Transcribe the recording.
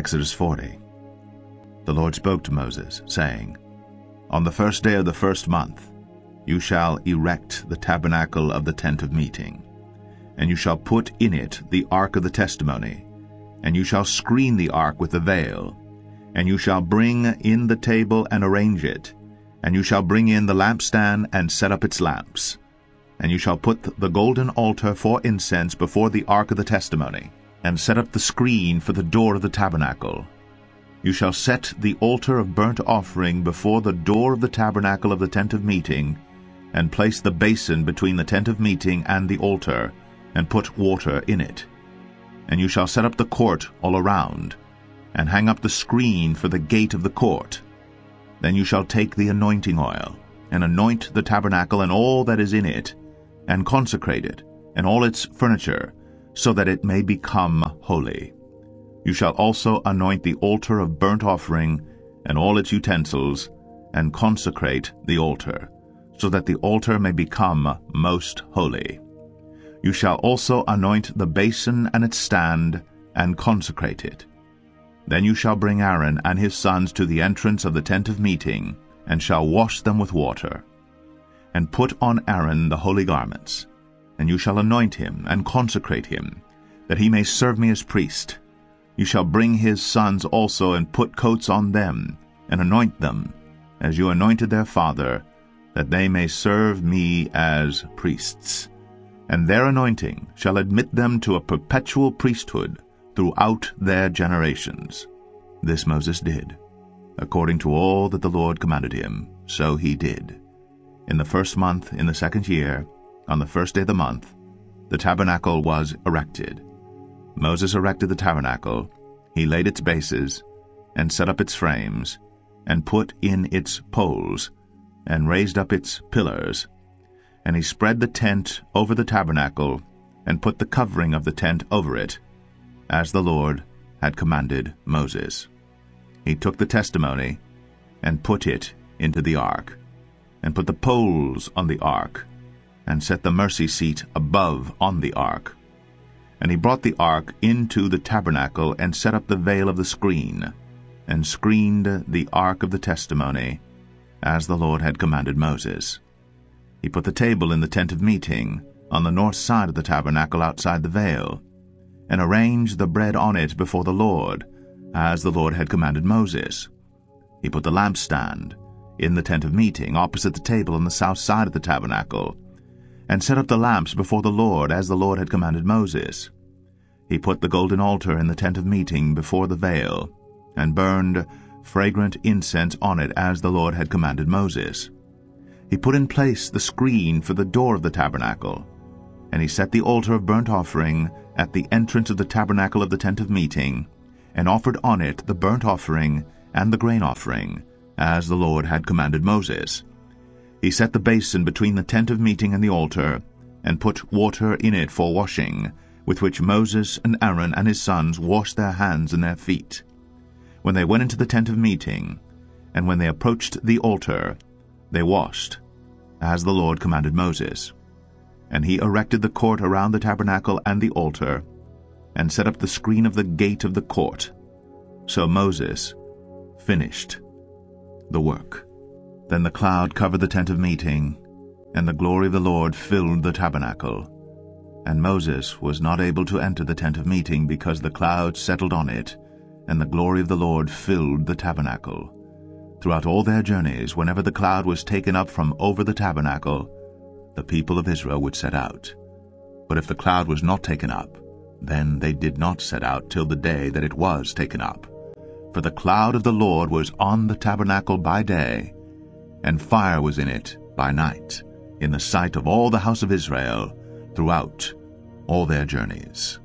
Exodus 40. The Lord spoke to Moses, saying, On the first day of the first month you shall erect the tabernacle of the tent of meeting, and you shall put in it the ark of the testimony, and you shall screen the ark with the veil, and you shall bring in the table and arrange it, and you shall bring in the lampstand and set up its lamps, and you shall put the golden altar for incense before the ark of the testimony, and set up the screen for the door of the tabernacle. You shall set the altar of burnt offering before the door of the tabernacle of the tent of meeting, and place the basin between the tent of meeting and the altar, and put water in it. And you shall set up the court all around, and hang up the screen for the gate of the court. Then you shall take the anointing oil, and anoint the tabernacle and all that is in it, and consecrate it, and all its furniture, so that it may become holy. You shall also anoint the altar of burnt offering, and all its utensils, and consecrate the altar, so that the altar may become most holy. You shall also anoint the basin and its stand, and consecrate it. Then you shall bring Aaron and his sons to the entrance of the tent of meeting, and shall wash them with water. And put on Aaron the holy garments, and you shall anoint him and consecrate him, that he may serve me as priest. You shall bring his sons also, and put coats on them, and anoint them, as you anointed their father, that they may serve me as priests. And their anointing shall admit them to a perpetual priesthood throughout their generations. This Moses did. According to all that the Lord commanded him, so he did. In the first month, in the second year, on the first day of the month, the tabernacle was erected. Moses erected the tabernacle, he laid its bases, and set up its frames, and put in its poles, and raised up its pillars. And he spread the tent over the tabernacle, and put the covering of the tent over it, as the Lord had commanded Moses. He took the testimony, and put it into the ark, and put the poles on the ark, and set the mercy seat above on the ark. And he brought the ark into the tabernacle, and set up the veil of the screen, and screened the ark of the testimony, as the Lord had commanded Moses. He put the table in the tent of meeting, on the north side of the tabernacle outside the veil, and arranged the bread on it before the Lord, as the Lord had commanded Moses. He put the lampstand in the tent of meeting, opposite the table on the south side of the tabernacle, and set up the lamps before the Lord, as the Lord had commanded Moses. He put the golden altar in the tent of meeting before the veil, and burned fragrant incense on it, as the Lord had commanded Moses. He put in place the screen for the door of the tabernacle, and he set the altar of burnt offering at the entrance of the tabernacle of the tent of meeting, and offered on it the burnt offering and the grain offering, as the Lord had commanded Moses. He set the basin between the tent of meeting and the altar, and put water in it for washing, with which Moses and Aaron and his sons washed their hands and their feet, when they went into the tent of meeting, and when they approached the altar, they washed, as the Lord commanded Moses. And he erected the court around the tabernacle and the altar, and set up the screen of the gate of the court. So Moses finished the work. Then the cloud covered the tent of meeting, and the glory of the Lord filled the tabernacle. And Moses was not able to enter the tent of meeting, because the cloud settled on it, and the glory of the Lord filled the tabernacle. Throughout all their journeys, whenever the cloud was taken up from over the tabernacle, the people of Israel would set out. But if the cloud was not taken up, then they did not set out till the day that it was taken up. For the cloud of the Lord was on the tabernacle by day, and fire was in it by night, in the sight of all the house of Israel, throughout all their journeys.